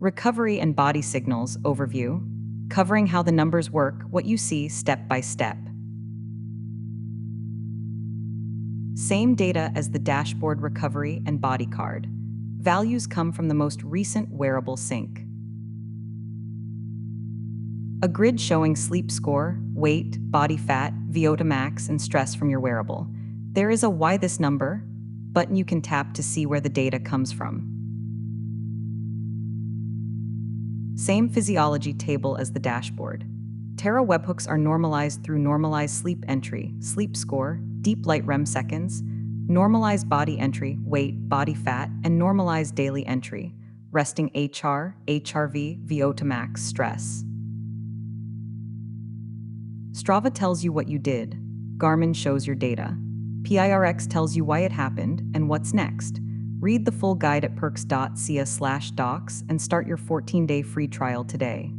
Recovery and body signals overview, covering how the numbers work, what you see step by step. Same data as the dashboard recovery and body card. Values come from the most recent wearable sync. A grid showing sleep score, weight, body fat, VO2 max, and stress from your wearable. There is a "Why this number" button you can tap to see where the data comes from. Same physiology table as the dashboard. Terra webhooks are normalized through normalized sleep entry, sleep score, deep light REM seconds, normalized body entry, weight, body fat, and normalized daily entry, resting HR, HRV, VO2 max, stress. Strava tells you what you did. Garmin shows your data. PIRX tells you why it happened and what's next. Read the full guide at pirx.ca/docs and start your 14-day free trial today.